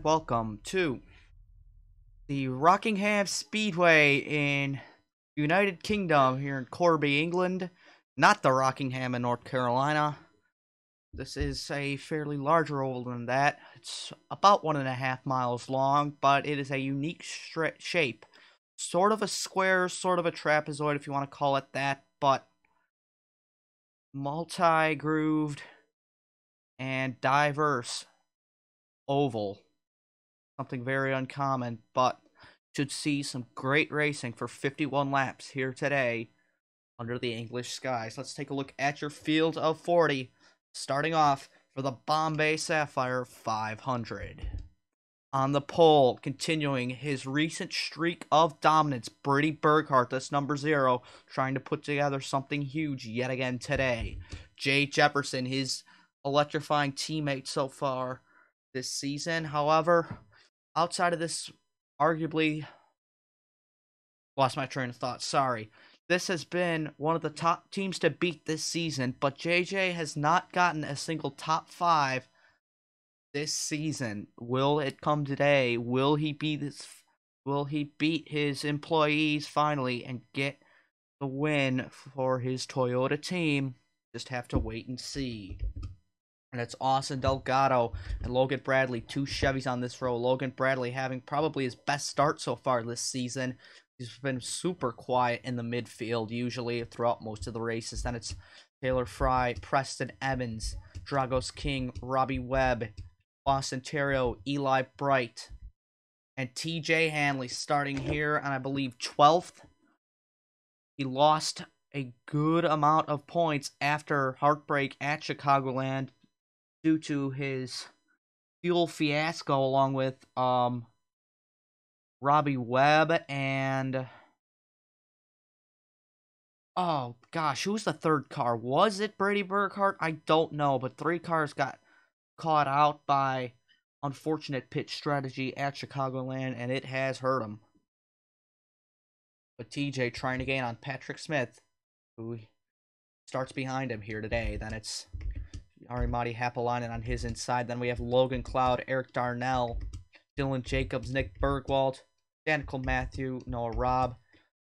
and welcome to the Rockingham Speedway in United Kingdom here in Corby, England. Not the Rockingham in North Carolina. This is a fairly larger oval than that. It's about 1.5 miles long, but it is a unique shape. Sort of a square, sort of a trapezoid if you want to call it that, but multi-grooved and diverse oval. Something very uncommon, but should see some great racing for 51 laps here today under the English skies. Let's take a look at your field of 40, starting off for the Bombay Sapphire 500. On the pole, continuing his recent streak of dominance, Brady Burghardt, that's number 0, trying to put together something huge yet again today. Jay Jefferson, his electrifying teammate so far this season. However, outside of this, arguably, lost my train of thought, sorry. This has been one of the top teams to beat this season, but JJ has not gotten a single top 5 this season. Will it come today? Will he beat his employees finally and get the win for his Toyota team? Just have to wait and see. And it's Austin Delgado and Logan Bradley, 2 Chevys on this row. Logan Bradley having probably his best start so far this season. He's been super quiet in the midfield, usually throughout most of the races. Then it's Taylor Fry, Preston Evans, Dragos King, Robbie Webb, Austin Terrio, Eli Bright, and TJ Hanley starting here on, I believe, 12th. He lost a good amount of points after heartbreak at Chicagoland due to his fuel fiasco along with Robbie Webb and oh gosh, who's the third car? Was it Brady Burghardt? I don't know, but 3 cars got caught out by unfortunate pit strategy at Chicagoland, and it has hurt him. But TJ trying to gain on Patrick Smith, who starts behind him here today. Then it's Arimati Hapalainen on his inside. Then we have Logan Cloud, Eric Darnell, Dylan Jacobs, Nick Bergwald, Danica Matthew, Noah Robb,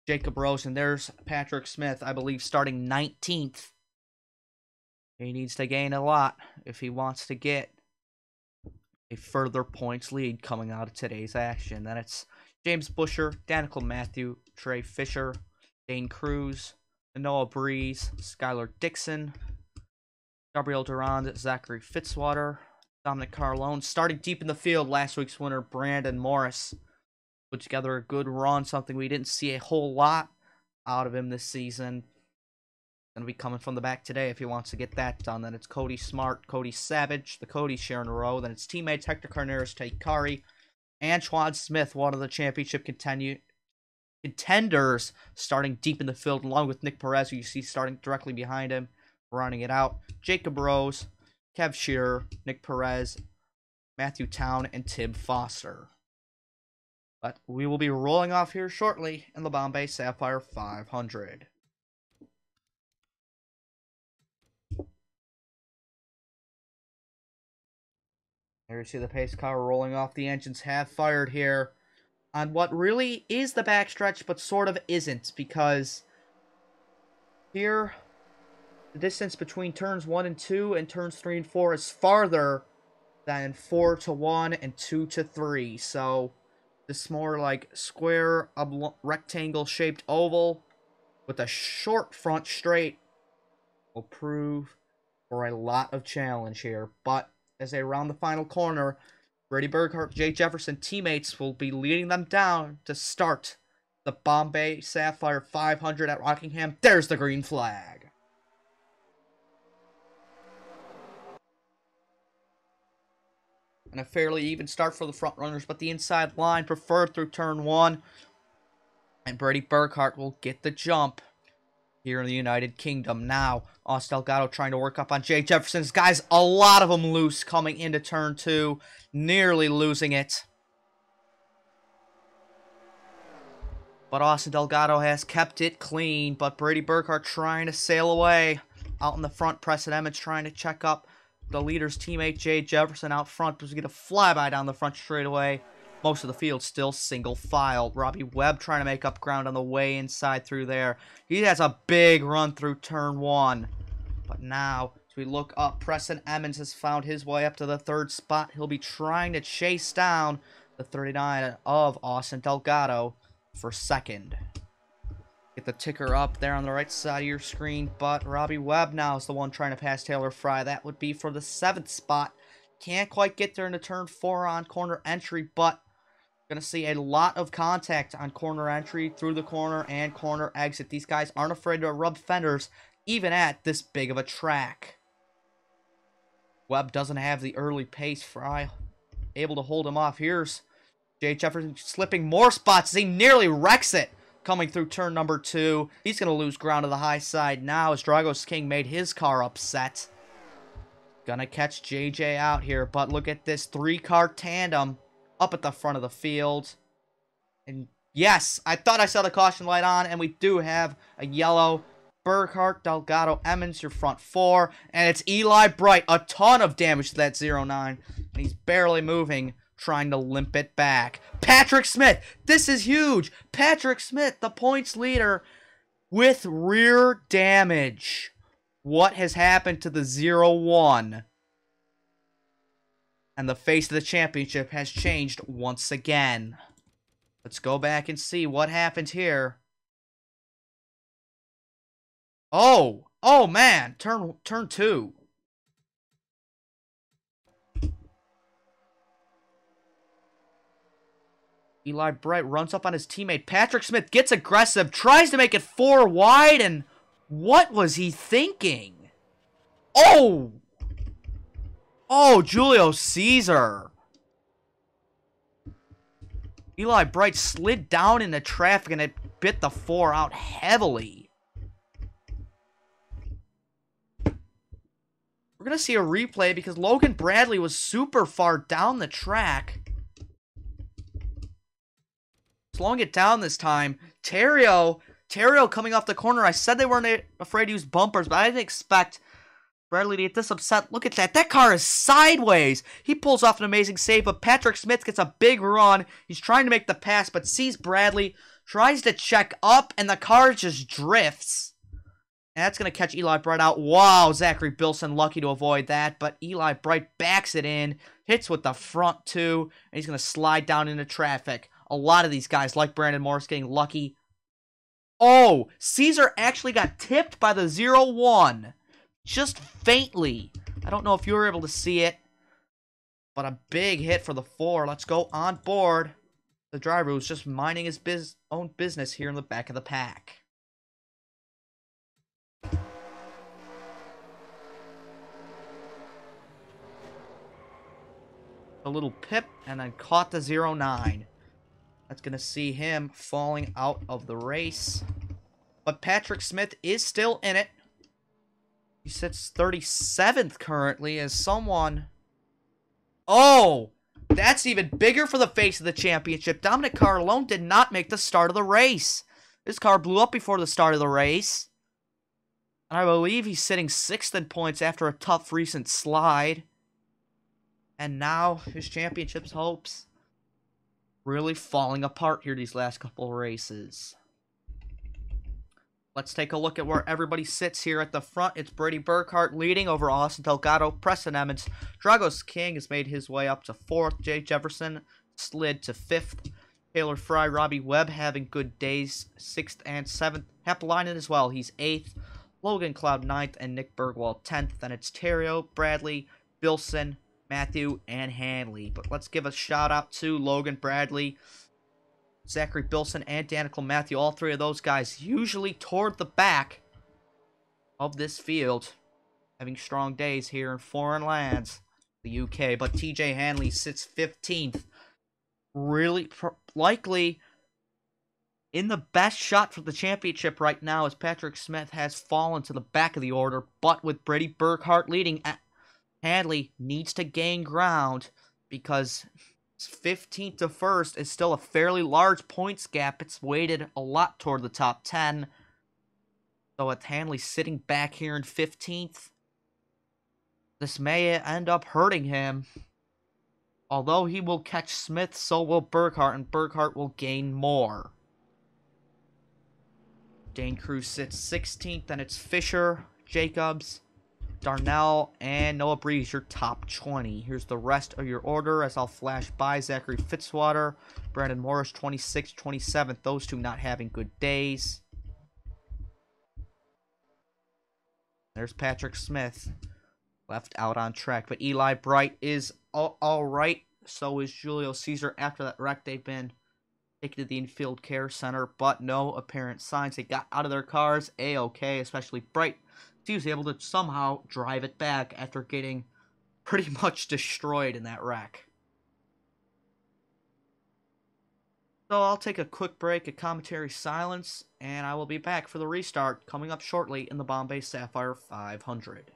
Jacob Rose, and there's Patrick Smith, I believe, starting 19th. He needs to gain a lot if he wants to get a further points lead coming out of today's action. Then it's James Busher, Danica Matthew, Trey Fisher, Dane Cruz, Noah Breeze, Skylar Dixon, Gabriel Durand, Zachary Fitzwater, Dominic Carlone. Starting deep in the field, last week's winner, Brandon Morris, put together a good run, something we didn't see a whole lot out of him this season. Going to be coming from the back today if he wants to get that done. Then it's Cody Smart, Cody Savage, the Cody sharing a row. Then it's teammates Hector Carneros, Tate Kari, Antoine Smith, one of the championship contenders, starting deep in the field, along with Nick Perez, who you see starting directly behind him, rounding it out. Jacob Rose, Kev Shearer, Nick Perez, Matthew Town, and Tim Foster. But we will be rolling off here shortly in the Bombay Sapphire 500. There you see the pace car rolling off. The engines have fired here on what really is the backstretch, but sort of isn't, because here the distance between turns 1 and 2 and turns 3 and 4 is farther than 4 to 1 and 2 to 3. So this more like square, rectangle-shaped oval with a short front straight will prove for a lot of challenge here. But as they round the final corner, Brady Burghardt, Jay Jefferson teammates will be leading them down to start the Bombay Sapphire 500 at Rockingham. There's the green flag. And a fairly even start for the front runners, but the inside line preferred through turn 1. And Brady Burghardt will get the jump here in the United Kingdom. Now, Austin Delgado trying to work up on Jay Jefferson's guys. A lot of them loose coming into turn 2. Nearly losing it. But Austin Delgado has kept it clean. But Brady Burghardt trying to sail away. Out in the front, Preston Emmons trying to check up the leader's teammate, Jay Jefferson, out front. Was going to flyby down the front straightaway. Most of the field still single file. Robbie Webb trying to make up ground on the way inside through there. He has a big run through turn 1. But now, as we look up, Preston Emmons has found his way up to the 3rd spot. He'll be trying to chase down the 39 of Austin Delgado for 2nd. Get the ticker up there on the right side of your screen, but Robbie Webb now is the one trying to pass Taylor Fry. That would be for the 7th spot. Can't quite get there into turn 4 on corner entry, but going to see a lot of contact on corner entry, through the corner, and corner exit. These guys aren't afraid to rub fenders, even at this big of a track. Webb doesn't have the early pace. Fry able to hold him off. Here's Jay Jefferson slipping more spots as he nearly wrecks it coming through turn number 2. He's going to lose ground to the high side now as Dragos King made his car upset. Gonna catch JJ out here, but look at this 3-car tandem up at the front of the field. And yes, I thought I saw the caution light on, and we do have a yellow. Burkhart, Delgado, Emmons, your front 4. And it's Eli Bright. A ton of damage to that 09. And he's barely moving, trying to limp it back. Patrick Smith. This is huge. Patrick Smith, the points leader, with rear damage. What has happened to the 01? And the face of the championship has changed once again. Let's go back and see what happened here. Oh man, turn 2. Eli Bright runs up on his teammate. Patrick Smith gets aggressive, tries to make it 4 wide, and what was he thinking? Oh, Julio Caesar. Eli Bright slid down into traffic and it bit the 4 out heavily. We're going to see a replay because Logan Bradley was super far down the track. Slowing it down this time. Terrio coming off the corner. I said they weren't afraid to use bumpers, but I didn't expect Bradley to get this upset. Look at that. That car is sideways. He pulls off an amazing save, but Patrick Smith gets a big run. He's trying to make the pass, but sees Bradley, tries to check up, and the car just drifts. And that's going to catch Eli Bright out. Wow, Zachary Bilson lucky to avoid that, but Eli Bright backs it in, hits with the front 2, and he's going to slide down into traffic. A lot of these guys, like Brandon Morris, getting lucky. Oh, Caesar actually got tipped by the 01. Just faintly. I don't know if you were able to see it, but a big hit for the 4. Let's go on board. The driver was just minding his own business here in the back of the pack. A little pip and then caught the 09. That's going to see him falling out of the race. But Patrick Smith is still in it. He sits 37th currently as someone... Oh! That's even bigger for the face of the championship. Dominic Carlone did not make the start of the race. His car blew up before the start of the race. And I believe he's sitting 6th in points after a tough recent slide. And now his championship's hopes really falling apart here these last couple of races. Let's take a look at where everybody sits here at the front. It's Brady Burkhart leading over Austin Delgado, Preston Emmons. Dragos King has made his way up to 4th. Jay Jefferson slid to 5th. Taylor Fry, Robbie Webb having good days, 6th and 7th. Happalainen as well, he's 8th. Logan Cloud 9th and Nick Bergwald 10th. Then it's Terrio, Bradley, Bilson, Matthew, and Hanley. But let's give a shout out to Logan Bradley, Zachary Bilson, and Danica Matthew. All 3 of those guys usually toward the back of this field, having strong days here in foreign lands, the UK. But TJ Hanley sits 15th. Really likely in the best shot for the championship right now, as Patrick Smith has fallen to the back of the order. But with Brady Burkhart leading, Hanley needs to gain ground because 15th to 1st is still a fairly large points gap. It's weighted a lot toward the top 10. So with Hanley sitting back here in 15th, This may end up hurting him. Although he will catch Smith, so will Burkhart, and Burkhart will gain more. Dane Cruz sits 16th, then it's Fisher, Jacobs, Darnell, and Noah Breeze, your top 20. Here's the rest of your order as I'll flash by. Zachary Fitzwater, Brandon Morris, 26th, 27th. Those two not having good days. There's Patrick Smith, left out on track. But Eli Bright is all right. So is Julio Caesar. After that wreck, they've been taken to the infield care center, but no apparent signs. They got out of their cars A-okay, especially Bright. He was able to somehow drive it back after getting pretty much destroyed in that wreck. So I'll take a quick break, a commentary silence, and I will be back for the restart coming up shortly in the Bombay Sapphire 500.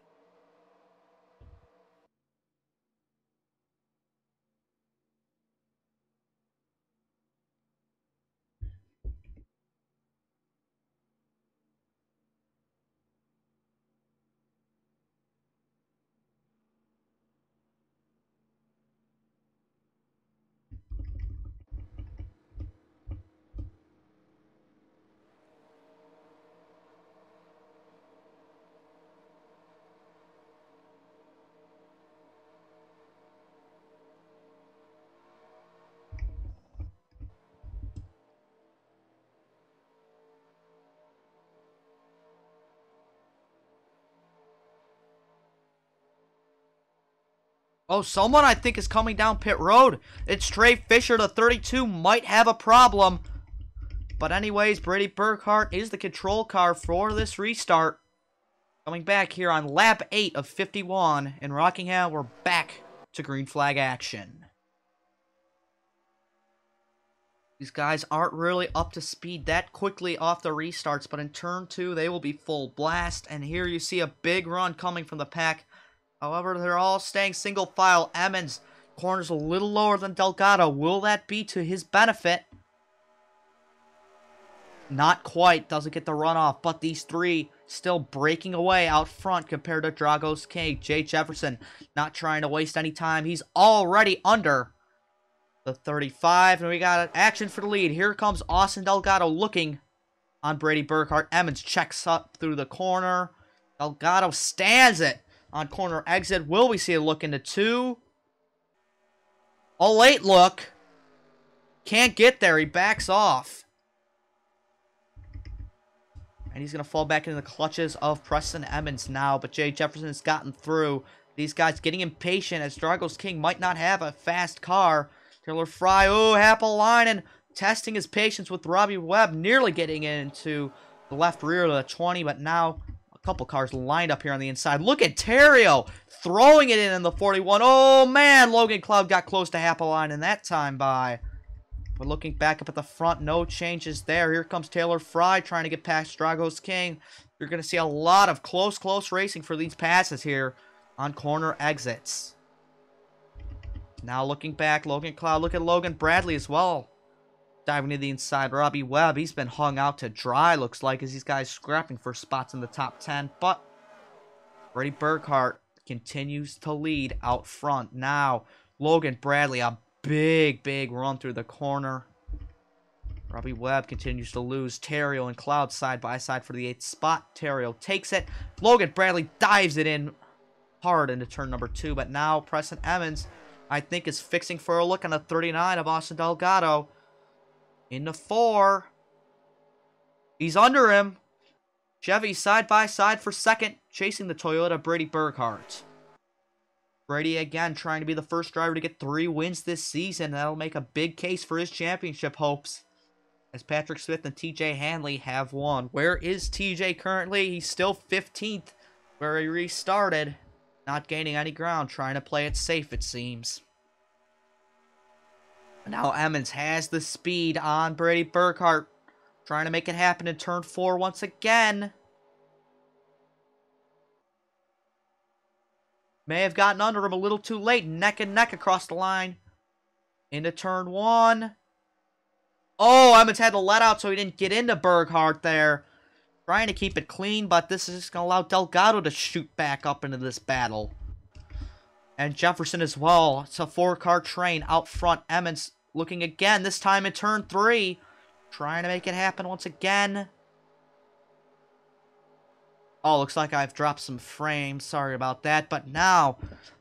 Oh, someone I think is coming down pit road. It's Trey Fisher, the 32, might have a problem. But anyways, Brady Burkhart is the control car for this restart. Coming back here on lap 8 of 51 in Rockingham, we're back to green flag action. These guys aren't really up to speed that quickly off the restarts, but in turn 2, they will be full blast. And here you see a big run coming from the pack. However, they're all staying single file. Emmons corners a little lower than Delgado. Will that be to his benefit? Not quite. Doesn't get the runoff, but these three still breaking away out front compared to Drago's King. Jay Jefferson not trying to waste any time. He's already under the 35, and we got action for the lead. Here comes Austin Delgado looking on Brady Burkhart. Emmons checks up through the corner. Delgado stands it on corner exit. Will we see a look into 2? A late look. Can't get there. He backs off. And he's going to fall back into the clutches of Preston Emmons now. But Jay Jefferson has gotten through. These guys getting impatient as Drago's King might not have a fast car. Taylor Fry, Happalainen testing his patience with Robbie Webb. Nearly getting into the left rear of the 20. But now a couple cars lined up here on the inside. Look at Terrio throwing it in the 41. Oh, man. Logan Cloud got close to Happalainen that time by. But looking back up at the front, no changes there. Here comes Taylor Fry trying to get past Drago's King. You're going to see a lot of close racing for these passes here on corner exits. Now looking back, Logan Cloud. Look at Logan Bradley as well. Diving to the inside. Robbie Webb, he's been hung out to dry, looks like, as these guys scrapping for spots in the top 10. But Brady Burkhart continues to lead out front. Now, Logan Bradley, a big run through the corner. Robbie Webb continues to lose. Terrio and Cloud side by side for the 8th spot. Terrio takes it. Logan Bradley dives it in hard into turn number 2. But now Preston Emmons, I think, is fixing for a look on the 39 of Austin Delgado. Into 4. He's under him. Chevy side by side for second, chasing the Toyota Brady Burkhart. Brady again trying to be the first driver to get 3 wins this season. That'll make a big case for his championship hopes, as Patrick Smith and TJ Hanley have won. Where is TJ currently? He's still 15th where he restarted. Not gaining any ground, trying to play it safe, it seems. Now Emmons has the speed on Brady Burkhart, trying to make it happen in turn 4 once again. May have gotten under him a little too late. Neck and neck across the line. Into turn 1. Oh, Emmons had to let out so he didn't get into Burkhart there. Trying to keep it clean, but this is just going to allow Delgado to shoot back up into this battle. And Jefferson as well. It's a 4-car train out front. Emmons looking again, this time in turn 3. Trying to make it happen once again. Oh, looks like I've dropped some frames. Sorry about that. But now,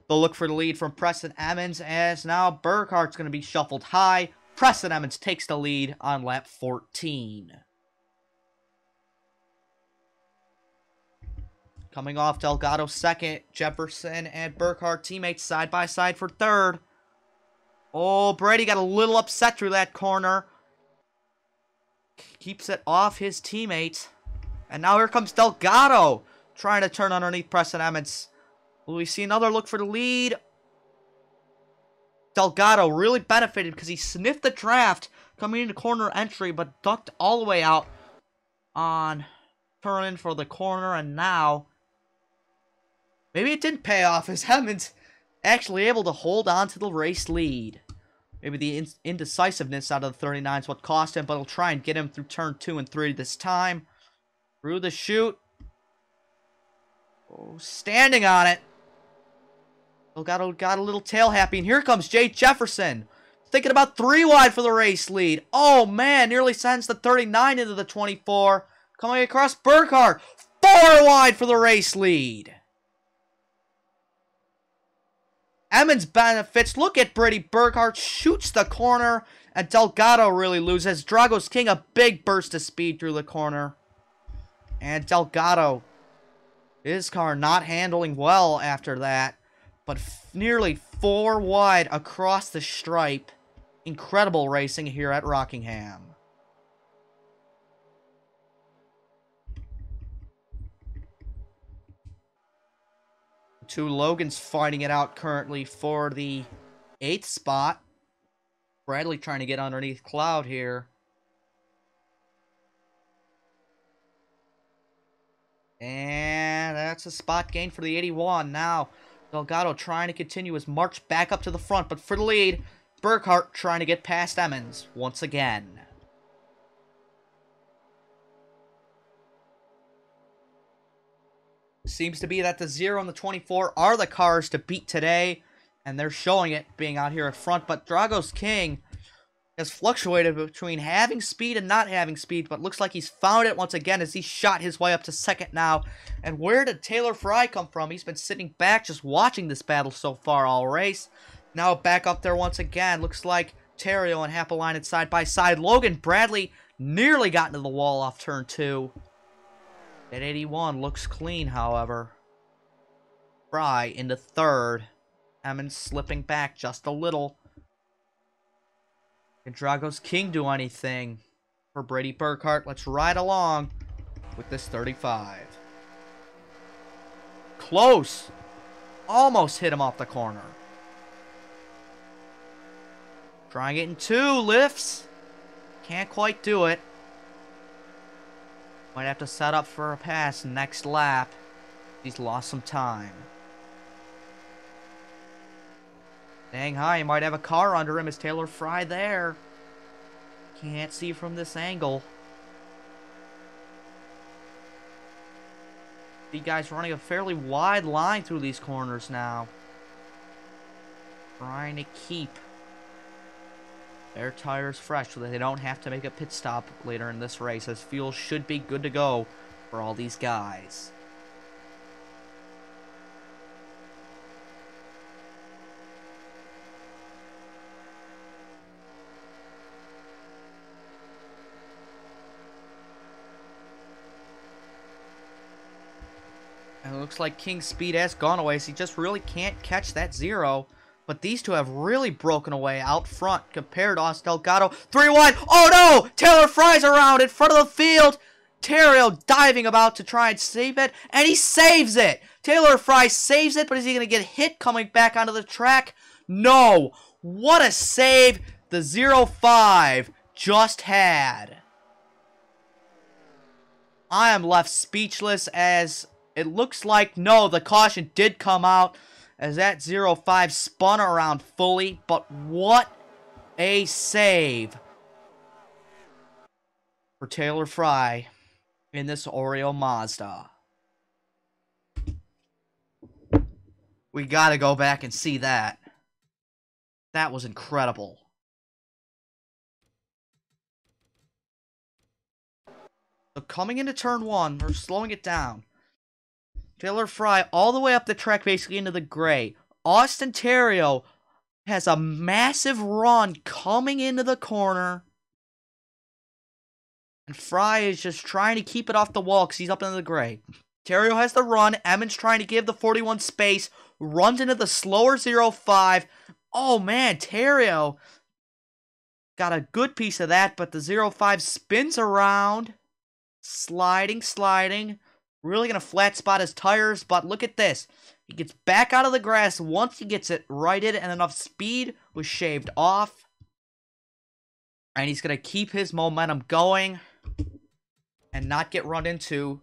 they'll look for the lead from Preston Emmons, as now Burkhart's going to be shuffled high. Preston Emmons takes the lead on lap 14. Coming off, Delgado second. Jefferson and Burkhart teammates side by side for third. Oh, Brady got a little upset through that corner. Keeps it off his teammate. And now here comes Delgado, trying to turn underneath Preston Emmons. Will we see another look for the lead? Delgado really benefited because he sniffed the draft coming into corner entry, but ducked all the way out on turn in for the corner. And now, maybe it didn't pay off as Emmons actually able to hold on to the race lead. Maybe the indecisiveness out of the 39 is what cost him, but he'll try and get him through turn 2 and 3 this time. Through the chute. Oh, standing on it. Got a little tail happy, and here comes Jay Jefferson. Thinking about 3 wide for the race lead. Oh, man, nearly sends the 39 into the 24. Coming across Burkhart. 4 wide for the race lead. Emmons benefits. Look at Brady Burkhart. Shoots the corner, and Delgado really loses. Drago's King, a big burst of speed through the corner. And Delgado, his car not handling well after that. But nearly 4 wide across the stripe. Incredible racing here at Rockingham. Two Logans fighting it out currently for the 8th spot. Bradley trying to get underneath Cloud here. And that's a spot gain for the 81. Now, Delgado trying to continue his march back up to the front. But for the lead, Burkhart trying to get past Emmons once again. Seems to be that the 0 and the 24 are the cars to beat today. And they're showing it being out here at front. But Drago's King has fluctuated between having speed and not having speed, but looks like he's found it once again as he shot his way up to second now. And where did Taylor Fry come from? He's been sitting back just watching this battle so far all race. Now back up there once again. Looks like Terrio and Happalainen side by side. Logan Bradley nearly got into the wall off turn 2. That 81 looks clean, however. Fry into third. Emmons slipping back just a little. Can Drago's King do anything for Brady Burkhart? Let's ride along with this 35. Close. Almost hit him off the corner. Trying it in 2. Lifts. Can't quite do it. Might have to set up for a pass next lap. He's lost some time. Dang high, he might have a car under him. Is Taylor Fry there? Can't see from this angle. The guys running a fairly wide line through these corners now. Trying to keep their tires fresh so that they don't have to make a pit stop later in this race, as fuel should be good to go for all these guys. And it looks like King's speed has gone away, so he just really can't catch that 0. But these two have really broken away out front compared to Os Delgado. 3 wide. Oh no! Taylor Fry's around in front of the field. Terrio diving about to try and save it. And he saves it! Taylor Fry saves it, but is he going to get hit coming back onto the track? No! What a save the 05 just had. I am left speechless, as it looks like, no, the caution did come out as that 05 spun around fully. But what a save for Taylor Fry in this Oreo Mazda. We gotta go back and see that. That was incredible. So coming into turn one, we're slowing it down. Taylor Fry all the way up the track, basically into the gray. Austin Terrio has a massive run coming into the corner. And Fry is just trying to keep it off the wall because he's up into the gray. Terrio has the run. Emmons trying to give the 41 space. Runs into the slower 0-5. Oh, man, Terrio got a good piece of that, but the 0-5 spins around. Sliding. Really going to flat spot his tires, but look at this. He gets back out of the grass once he gets it righted, and enough speed was shaved off. And he's going to keep his momentum going and not get run into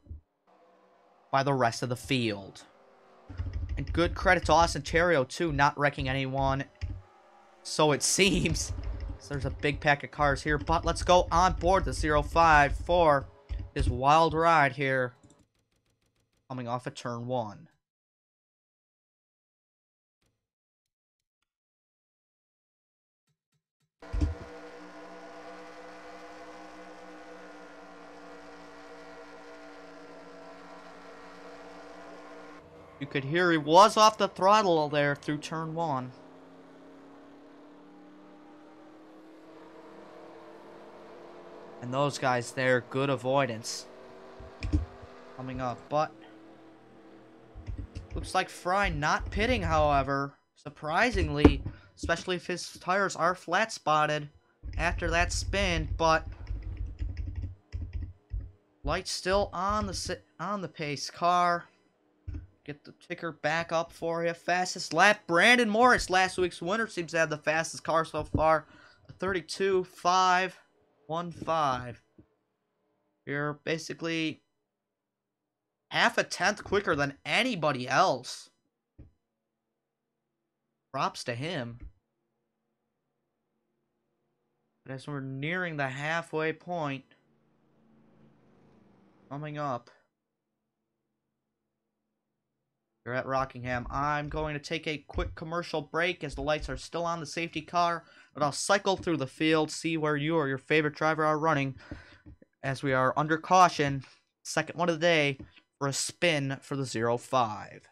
by the rest of the field. And good credit to Austin Terrio, too, not wrecking anyone. So it seems. So there's a big pack of cars here, but let's go on board the 0-5 for this wild ride here. Coming off of turn one. You could hear he was off the throttle there through turn one. And those guys there, good avoidance. Coming up, but looks like Fry not pitting, however. Surprisingly, especially if his tires are flat spotted after that spin, but lights still on the pace car. Get the ticker back up for you. Fastest lap, Brandon Morris, last week's winner, seems to have the fastest car so far. 32.515. You're basically half a tenth quicker than anybody else. Props to him. But as we're nearing the halfway point, coming up, you're at Rockingham. I'm going to take a quick commercial break as the lights are still on the safety car, but I'll cycle through the field, see where you or your favorite driver are running, as we are under caution, second one of the day, for a spin for the 0-5.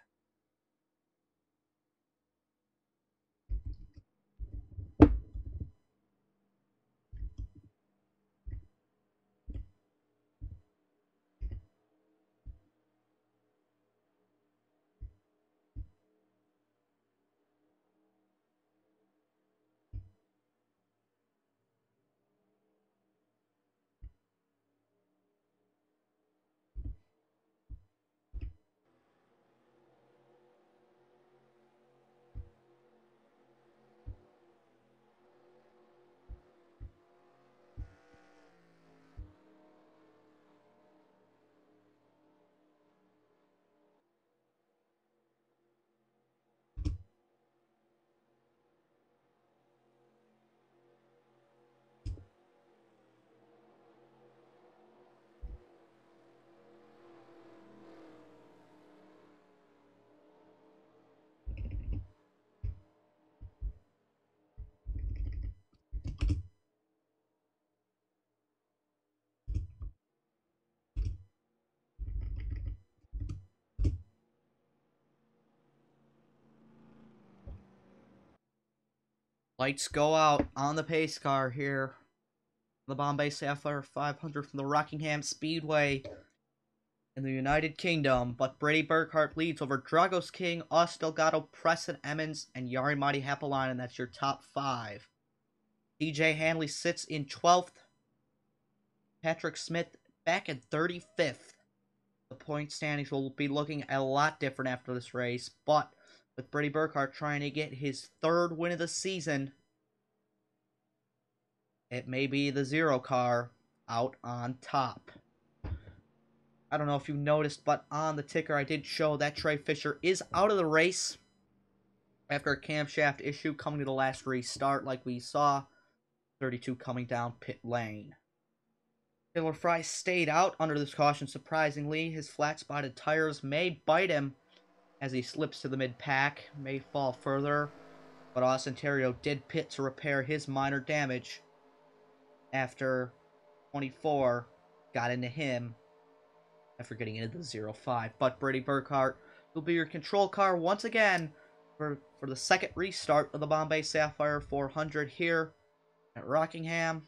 Lights go out on the pace car here. The Bombay Sapphire 500 from the Rockingham Speedway in the United Kingdom. But Brady Burkhart leads over Dragos King, Us Delgado, Preston Emmons, and Yari Mati Hapalainen. That's your top five. TJ Hanley sits in 12th. Patrick Smith back in 35th. The point standings will be looking a lot different after this race, but with Brady Burkhart trying to get his third win of the season, it may be the zero car out on top. I don't know if you noticed, but on the ticker I did show that Trey Fisher is out of the race after a camshaft issue coming to the last restart like we saw. 32 coming down pit lane. Taylor Fry stayed out under this caution, surprisingly. His flat-spotted tires may bite him as he slips to the mid-pack. May fall further, but Austin Terrio did pit to repair his minor damage after 24 got into him after getting into the 0-5. But Brady Burkhart will be your control car once again for the second restart of the Bombay Sapphire 400 here at Rockingham.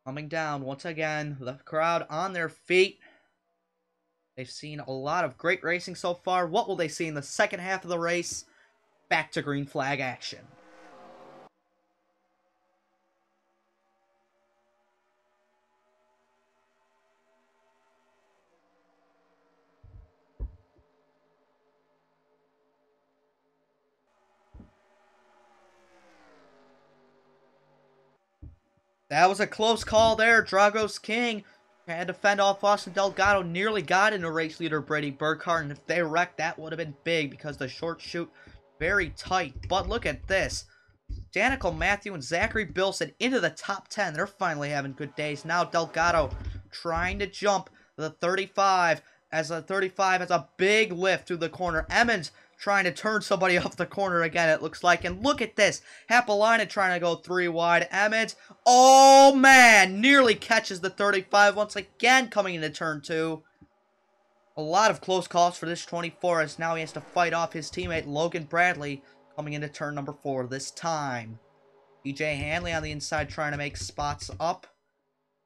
Coming down once again, the crowd on their feet. They've seen a lot of great racing so far. What will they see in the second half of the race? Back to green flag action. That was a close call there. Drago's King had to fend off Austin Delgado. Nearly got into race leader Brady Burkhart. And if they wrecked, that would have been big because the short chute very tight. But look at this. Danica Matthew and Zachary Bilson into the top 10. They're finally having good days. Now Delgado trying to jump the 35 as the 35 has a big lift through the corner. Emmons trying to turn somebody off the corner again, it looks like. And look at this. Happelina trying to go 3 wide. Emmons, oh man, nearly catches the 35 once again coming into turn 2. A lot of close calls for this 24 as now he has to fight off his teammate Logan Bradley coming into turn number 4 this time. TJ Hanley on the inside trying to make spots up.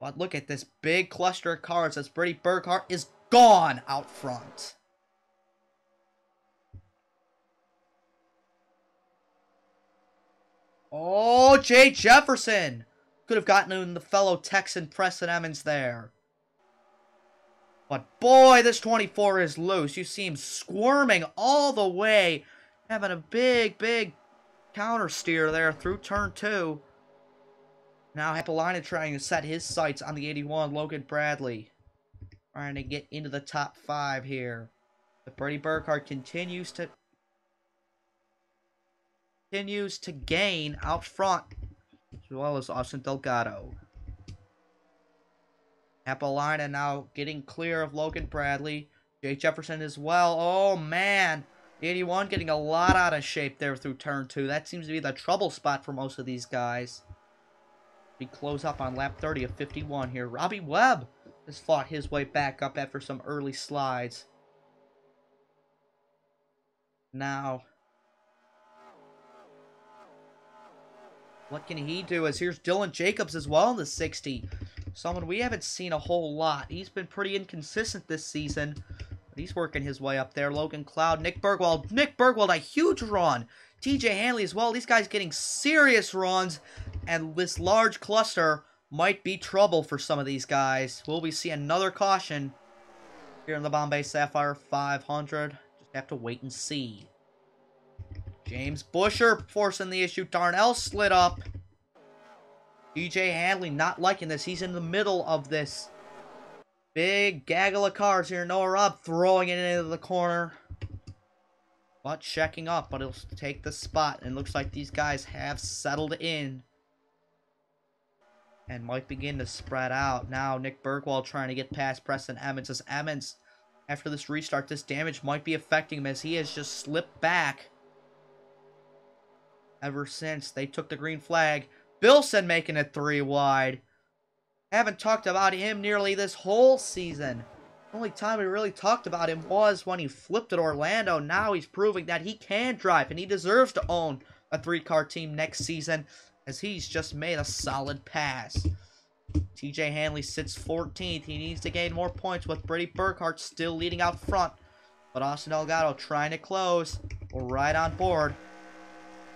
But look at this big cluster of cars as Brady Burkhart is gone out front. Oh, Jay Jefferson could have gotten in the fellow Texan Preston Emmons there. But boy, this 24 is loose. You see him squirming all the way, having a big counter steer there through turn 2. Now Happelina trying to set his sights on the 81, Logan Bradley. Trying to get into the top 5 here. But Brady Burkhart continues to gain out front, as well as Austin Delgado. Happelina now getting clear of Logan Bradley. Jay Jefferson as well. Oh man, the 81 getting a lot out of shape there through turn 2. That seems to be the trouble spot for most of these guys. We close up on lap 30 of 51 here. Robbie Webb has fought his way back up after some early slides. Now, what can he do? As here's Dylan Jacobs as well in the 60. Someone we haven't seen a whole lot. He's been pretty inconsistent this season, but he's working his way up there. Logan Cloud, Nick Bergwald. Nick Bergwald, a huge run. TJ Hanley as well. These guys getting serious runs, and this large cluster might be trouble for some of these guys. Will we see another caution here in the Bombay Sapphire 500? Just have to wait and see. James Busher forcing the issue. Darnell slid up. TJ Hanley not liking this. He's in the middle of this big gaggle of cars here. Noah Robb throwing it into the corner. But checking up, but he'll take the spot. And looks like these guys have settled in and might begin to spread out. Now Nick Bergwald trying to get past Preston Emmons. As Emmons, after this restart, this damage might be affecting him as he has just slipped back ever since they took the green flag. Bilson making it 3 wide. Haven't talked about him nearly this whole season. The only time we really talked about him was when he flipped at Orlando. Now he's proving that he can drive and he deserves to own a 3-car team next season, as he's just made a solid pass. TJ Hanley sits 14th. He needs to gain more points with Brady Burkhart still leading out front. But Austin Delgado trying to close. We're right on board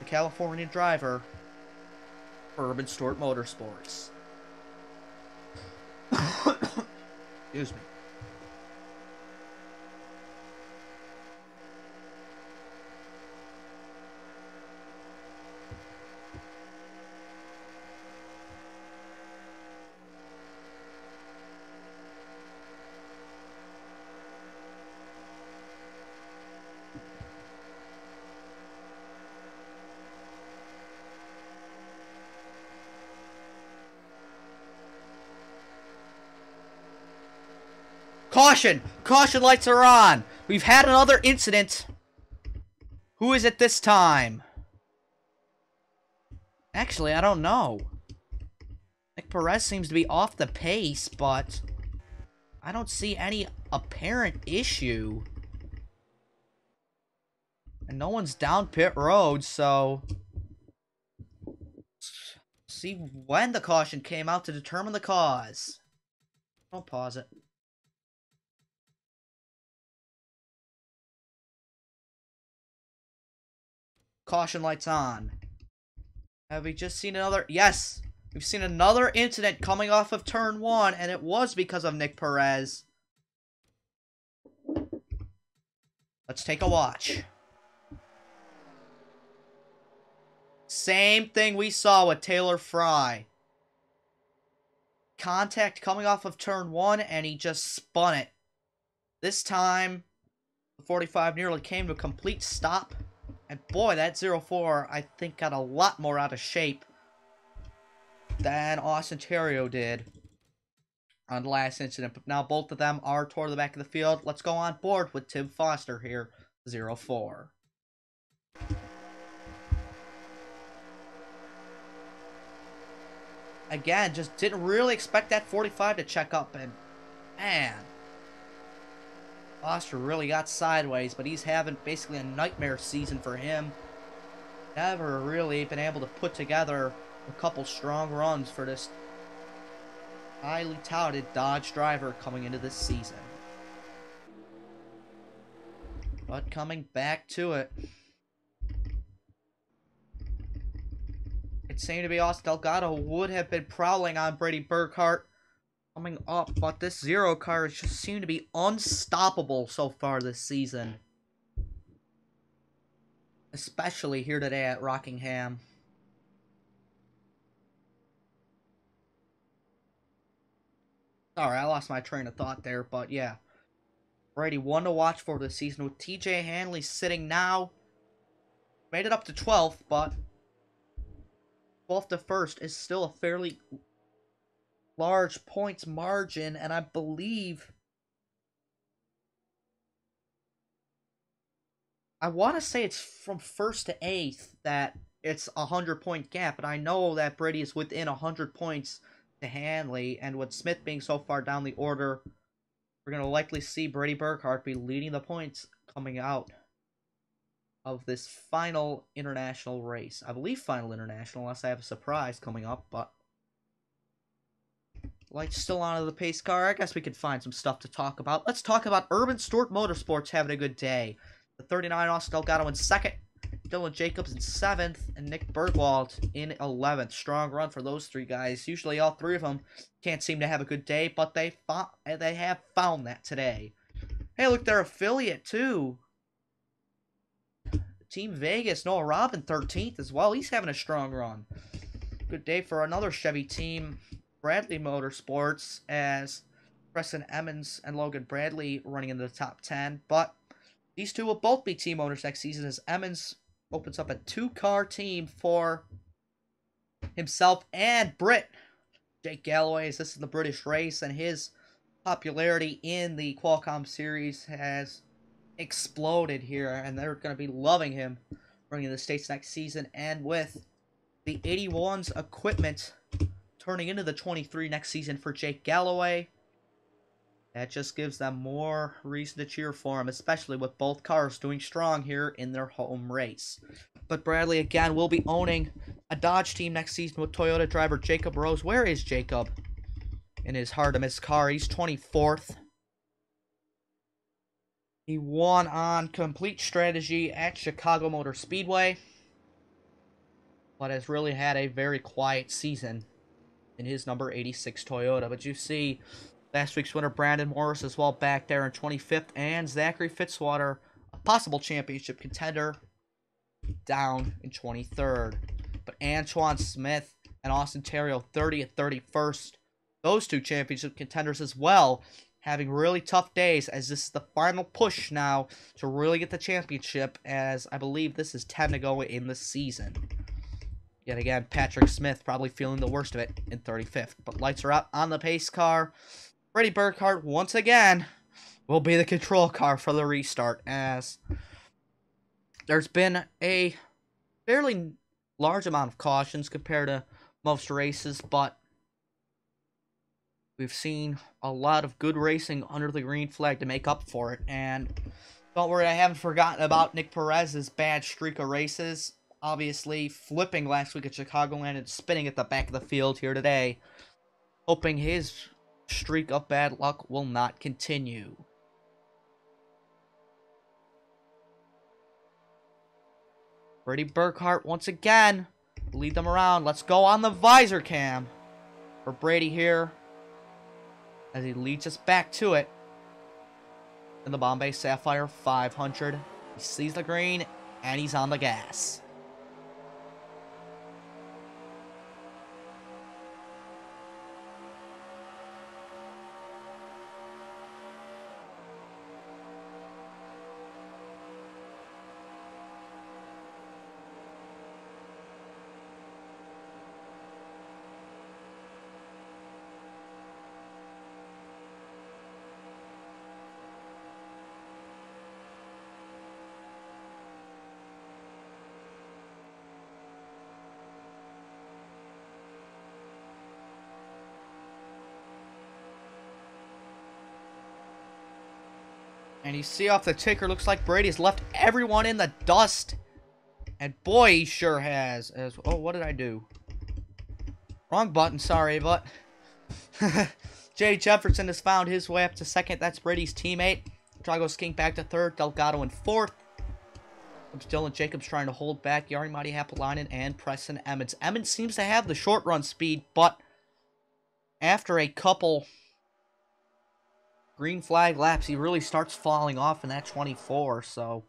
the California driver for Urban Stewart Motorsports. Excuse me. Caution! Caution lights are on! We've had another incident. Who is it this time? Actually, I don't know. Nick Perez seems to be off the pace, but I don't see any apparent issue. And no one's down pit road, so see when the caution came out to determine the cause. Don't pause it. Caution lights on. Have we just seen another? Yes! We've seen another incident coming off of turn 1, and it was because of Nick Perez. Let's take a watch. Same thing we saw with Taylor Fry. Contact coming off of turn 1, and he just spun it. This time, the 45 nearly came to a complete stop. And boy, that 0-4, I think, got a lot more out of shape than Austin Terrio did on the last incident. But now both of them are toward the back of the field. Let's go on board with Tim Foster here, 0-4. Again, just didn't really expect that 45 to check up, and man, Foster really got sideways, but he's having basically a nightmare season for him. Never really been able to put together a couple strong runs for this highly touted Dodge driver coming into this season. But coming back to it, it seemed to be Austin Delgado would have been prowling on Brady Burkhart coming up, but this 0 car has just seemed to be unstoppable so far this season. Especially here today at Rockingham. Sorry, I lost my train of thought there, but yeah. Brady, one to watch for this season with TJ Hanley sitting now. Made it up to 12th, but 12th to 1st is still a fairly large points margin, and I believe I want to say it's from 1st to 8th that it's a 100-point gap, but I know that Brady is within 100 points to Hanley, and with Smith being so far down the order, we're going to likely see Brady Burkhart be leading the points coming out of this final international race. I believe final international, unless I have a surprise coming up, but lights still on to the pace car. I guess we could find some stuff to talk about. Let's talk about Urban Stewart Motorsports having a good day. The 39 Austin Delgado in 2nd, Dylan Jacobs in 7th, and Nick Bergwald in 11th. Strong run for those 3 guys. Usually all 3 of them can't seem to have a good day, but they have found that today. Hey, look, their affiliate too. Team Vegas, Noah Robin 13th as well. He's having a strong run. Good day for another Chevy team, Bradley Motorsports, as Preston Emmons and Logan Bradley running into the top 10. But these 2 will both be team owners next season as Emmons opens up a 2-car team for himself and Britt. Jake Galloway, as this is the British race, and his popularity in the Qualcomm series has exploded here, and they're going to be loving him running in the States next season. And with the 81's equipment turning into the 23 next season for Jake Galloway, that just gives them more reason to cheer for him, especially with both cars doing strong here in their home race. But Bradley, again, will be owning a Dodge team next season with Toyota driver Jacob Rose. Where is Jacob in his hard-to-miss car? He's 24th. He won on complete strategy at Chicago Motor Speedway, but has really had a very quiet season in his number 86 Toyota. But you see last week's winner Brandon Morris as well back there in 25th, and Zachary Fitzwater, a possible championship contender, down in 23rd. But Antoine Smith and Austin Terrio 30th, 31st. Those 2 championship contenders as well, having really tough days, as this is the final push now to really get the championship, as I believe this is 10 to go in the season. Yet again, Patrick Smith probably feeling the worst of it in 35th. But lights are up on the pace car. Brady Burkhart once again will be the control car for the restart, as there's been a fairly large amount of cautions compared to most races, but we've seen a lot of good racing under the green flag to make up for it. And don't worry, I haven't forgotten about Nick Perez's bad streak of races. Obviously, flipping last week at Chicagoland and spinning at the back of the field here today. Hoping his streak of bad luck will not continue. Brady Burkhart once again. Lead them around. Let's go on the visor cam for Brady here as he leads us back to it. In the Bombay Sapphire 500. He sees the green and he's on the gas. And you see off the ticker, looks like Brady's left everyone in the dust. And boy, he sure has. Oh, what did I do? Wrong button, sorry, but... Jay Jefferson has found his way up to second. That's Brady's teammate. Drago's King back to third. Delgado in fourth. Dylan Jacobs trying to hold back Jari Matti Haapalainen and Preston Emmons. Emmons seems to have the short run speed, but after a couple green flag laps, he really starts falling off in that 24, so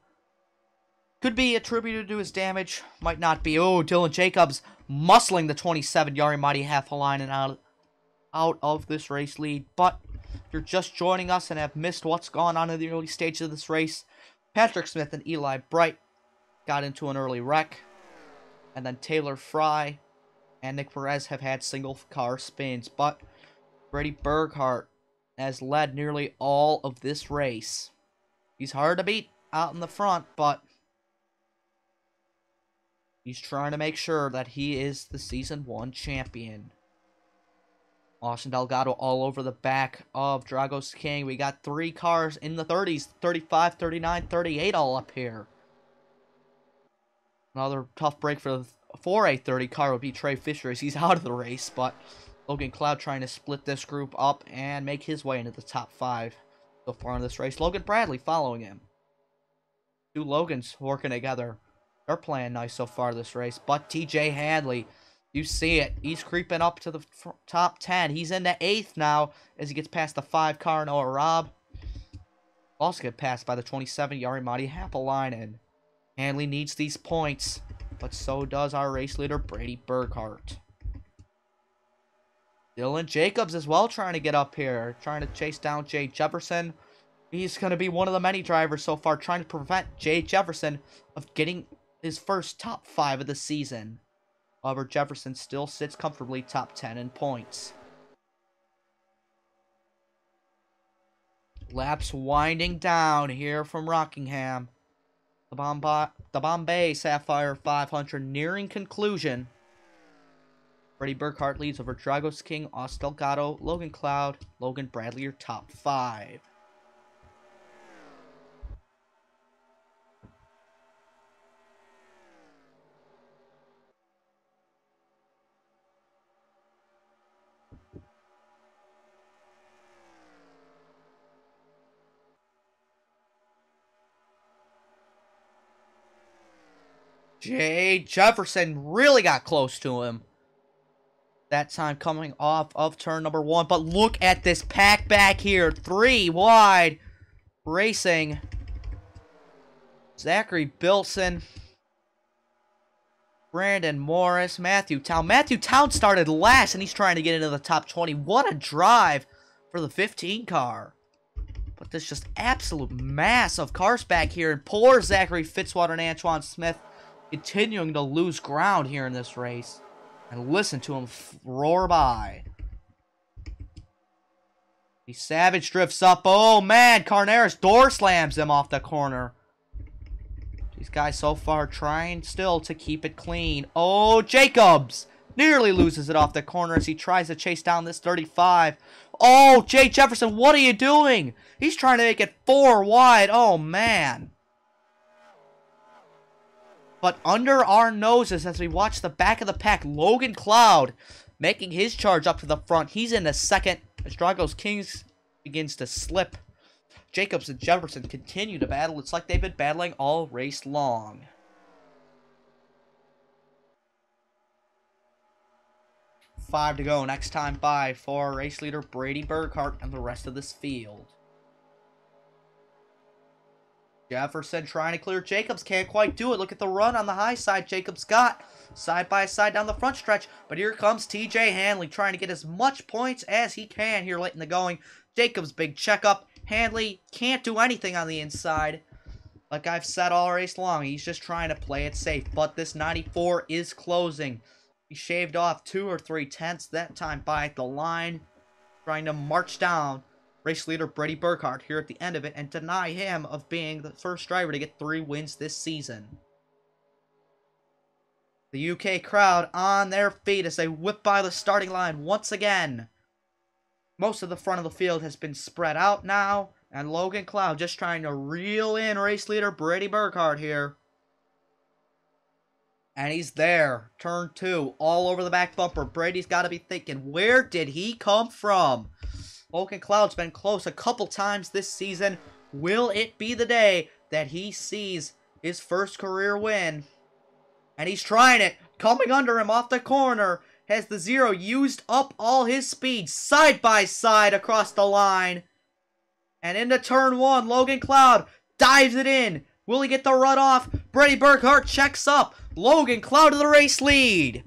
could be attributed to his damage, might not be. Oh, Dylan Jacobs muscling the 27 Jari Matti Haapalainen out of this race lead. But if you're just joining us and have missed what's gone on in the early stages of this race, Patrick Smith and Eli Bright got into an early wreck, and then Taylor Fry and Nick Perez have had single car spins, but Brady Burkhart has led nearly all of this race. He's hard to beat out in the front, but he's trying to make sure that he is the Season 1 champion. Austin Delgado all over the back of Drago's King. We got 3 cars in the 30s, 35, 39, 38 all up here. Another tough break for a 30 car would be Trey Fisher as he's out of the race, but Logan Cloud trying to split this group up and make his way into the top 5 so far in this race. Logan Bradley following him. 2 Logans working together. They're playing nice so far this race. But TJ Hadley, you see it. He's creeping up to the top 10. He's in the 8th now as he gets past the 5 car Noah Robb. Also get passed by the 27 Jari Matti Haapalainen. Hadley needs these points, but so does our race leader Brady Burkhart. Dylan Jacobs as well trying to get up here, trying to chase down Jay Jefferson. He's going to be one of the many drivers so far trying to prevent Jay Jefferson of getting his first top 5 of the season. However, Jefferson still sits comfortably top 10 in points. Laps winding down here from Rockingham. The Bombay Sapphire 500 nearing conclusion. Brady Burkhart leads over Drago's King, Austin Delgado, Logan Cloud, Logan Bradley, your top 5. Jay Jefferson really got close to him. That time coming off of turn number 1. But look at this pack back here. 3 wide. Racing. Zachary Bilson. Brandon Morris. Matthew Town. Matthew Town started last and he's trying to get into the top 20. What a drive for the 15 car. But this just absolute mass of cars back here. And poor Zachary Fitzwater and Antoine Smith continuing to lose ground here in this race. And listen to him roar by. Savage drifts up. Oh, man. Carneras door slams him off the corner. These guys so far trying still to keep it clean. Oh, Jacobs nearly loses it off the corner as he tries to chase down this 35. Oh, Jay Jefferson, what are you doing? He's trying to make it 4 wide. Oh, man. But under our noses as we watch the back of the pack, Logan Cloud making his charge up to the front. He's in the second as Drago's Kings begins to slip. Jacobs and Jefferson continue to battle. It's like they've been battling all race long. Five to go. Next time by for race leader Brady Burkhart and the rest of this field. Jefferson trying to clear Jacobs. Can't quite do it. Look at the run on the high side Jacobs got. Side by side down the front stretch. But here comes TJ Hanley trying to get as much points as he can here late in the going. Jacobs big checkup. Hanley can't do anything on the inside. Like I've said all race long, he's just trying to play it safe. But this 94 is closing. He shaved off 2 or 3 tenths that time by the line. Trying to march down race leader Brady Burkhart here at the end of it and deny him of being the first driver to get 3 wins this season. The UK crowd on their feet as they whip by the starting line once again. Most of the front of the field has been spread out now, and Logan Cloud just trying to reel in race leader Brady Burkhart here. And he's there. Turn 2, all over the back bumper. Brady's got to be thinking, where did he come from? Logan Cloud's been close a couple times this season. Will it be the day that he sees his first career win? And he's trying it. Coming under him off the corner. Has the 0 used up all his speed side by side across the line. And into turn 1, Logan Cloud dives it in. Will he get the run off? Brady Burkhart checks up. Logan Cloud to the race lead.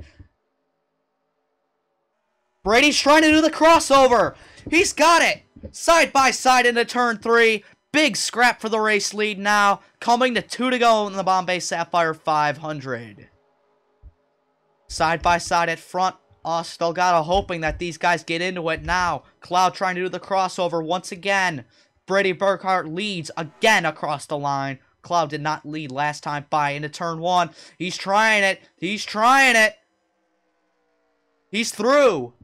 Brady's trying to do the crossover. He's got it. Side by side into turn 3. Big scrap for the race lead now. Coming to 2 to go in the Bombay Sapphire 500. Side by side at front. Delgado hoping that these guys get into it now. Cloud trying to do the crossover once again. Brady Burkhart leads again across the line. Cloud did not lead last time by into turn 1. He's trying it. He's trying it. He's through.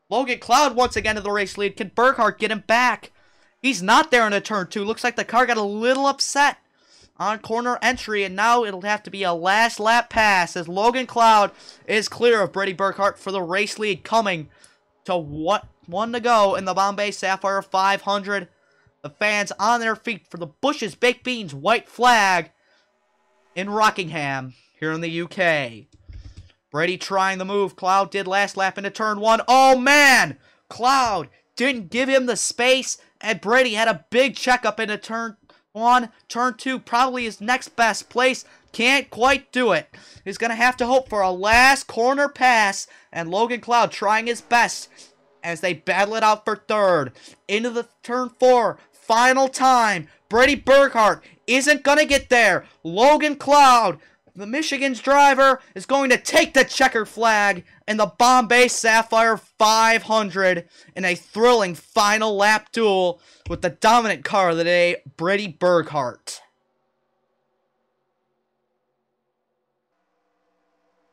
Logan Cloud once again to the race lead. Can Burkhart get him back? He's not there into turn 2. Looks like the car got a little upset on corner entry, and now it'll have to be a last lap pass as Logan Cloud is clear of Brady Burkhart for the race lead, coming to 1 to go in the Bombay Sapphire 500. The fans on their feet for the Bush's Baked Beans white flag in Rockingham here in the UK. Brady trying the move. Cloud did last lap into turn 1. Oh, man! Cloud didn't give him the space, and Brady had a big checkup into turn 1. Turn 2, probably his next best place. Can't quite do it. He's going to have to hope for a last corner pass, and Logan Cloud trying his best as they battle it out for third. Into the turn 4. Final time. Brady Burkhart isn't going to get there. Logan Cloud, the Michigan's driver, is going to take the checkered flag in the Bombay Sapphire 500 in a thrilling final lap duel with the dominant car of the day, Brady Burkhart.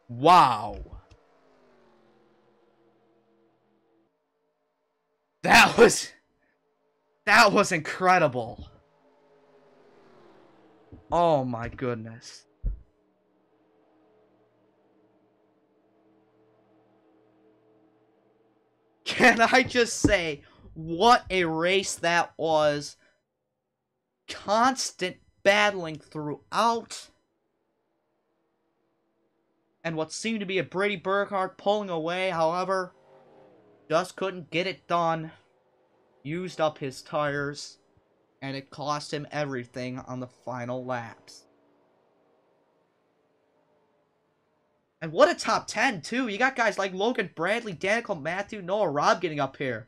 Wow. That was incredible. Oh my goodness. Can I just say, what a race that was. Constant battling throughout. And what seemed to be a Brady Burkhart pulling away, however, just couldn't get it done. Used up his tires, and it cost him everything on the final laps. And what a top 10, too. You got guys like Logan Bradley, Danica Matthew, Noah Robb getting up here.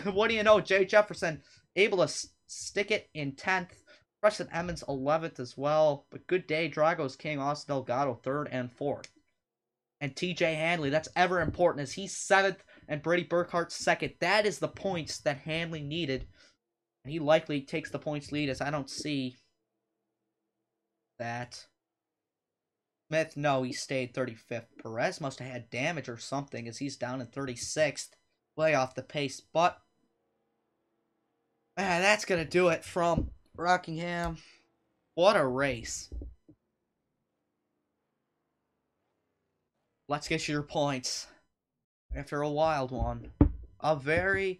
What do you know? Jay Jefferson able to stick it in 10th. Preston Emmons 11th as well. But good day, Drago's King, Austin Delgado 3rd and 4th. And TJ Hanley, that's ever important as he's 7th. and Brady Burkhart second. That is the points that Hanley needed. And he likely takes the points lead, as I don't see that. Smith, no, he stayed 35th. Perez must have had damage or something, as he's down in 36th. Way off the pace, but that's going to do it from Rockingham. What a race. Let's get your points. After a wild one. A very,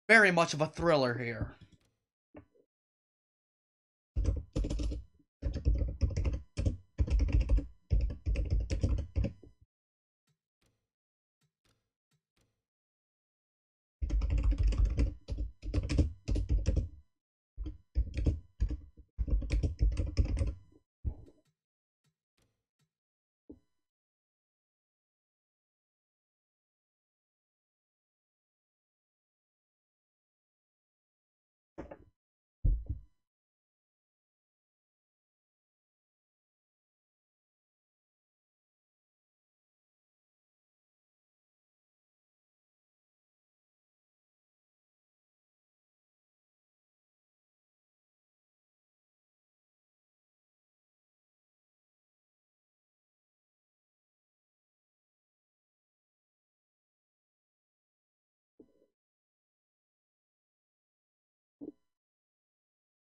very much of a thriller here.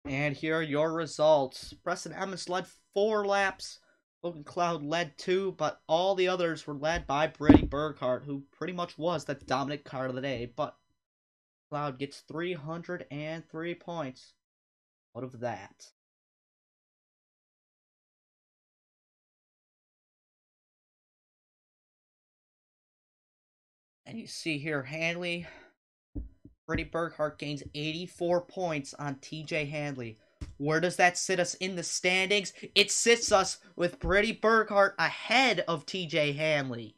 And here are your results. Preston Emmons led 4 laps. Logan Cloud led 2, but all the others were led by Brady Burkhart, who pretty much was the dominant car of the day. But Cloud gets 303 points out of that. And you see here, Hanley, Brady Burkhart gains 84 points on TJ Hanley. Where does that sit us in the standings? It sits us with Brady Burkhart ahead of TJ Hanley.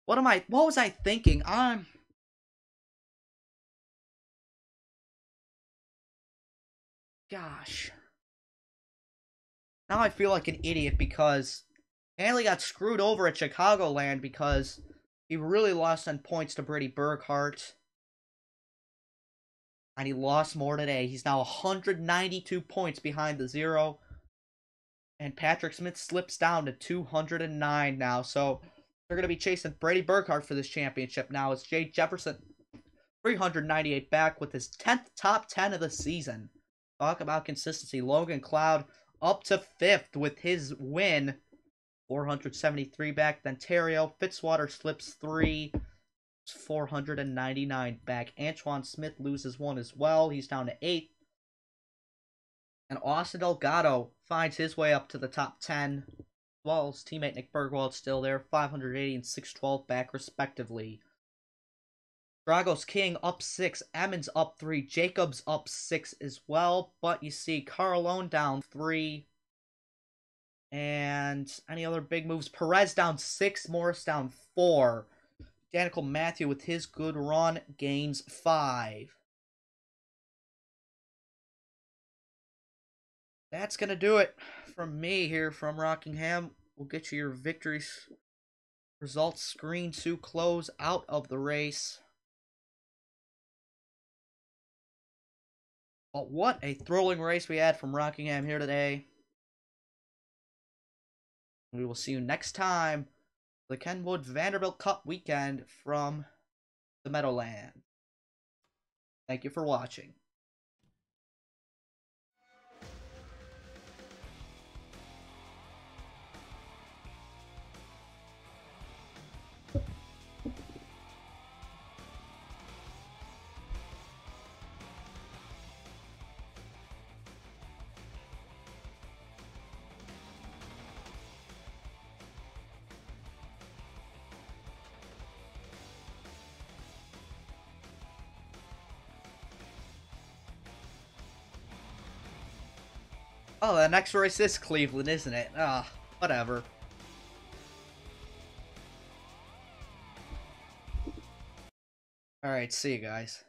What was I thinking? Gosh. Now I feel like an idiot because Hanley got screwed over at Chicagoland because he really lost on points to Brady Burkhart. And he lost more today. He's now 192 points behind the 0. And Patrick Smith slips down to 209 now. So they're going to be chasing Brady Burkhart for this championship now. It's Jay Jefferson, 398 back with his 10th top 10 of the season. Talk about consistency. Logan Cloud up to 5th with his win. 473 back. Then Terrio Fitzwater slips 3. 499 back. Antoine Smith loses 1 as well. He's down to 8th. And Austin Delgado finds his way up to the top 10. Well, his teammate Nick Bergwald's still there. 580 and 612 back, respectively. Dragos King up 6. Emmons up 3. Jacobs up 6 as well. But you see Carlone down 3. And any other big moves? Perez down 6. Morris down 4. Danica Matthew with his good run gains 5. That's going to do it from me here from Rockingham. We'll get you your victories results screen to close out of the race. But what a thrilling race we had from Rockingham here today. We will see you next time. The Kenwood Vanderbilt Cup weekend from the Meadowland. Thank you for watching. Oh, the next race is Cleveland, isn't it? Whatever. Alright, see you guys.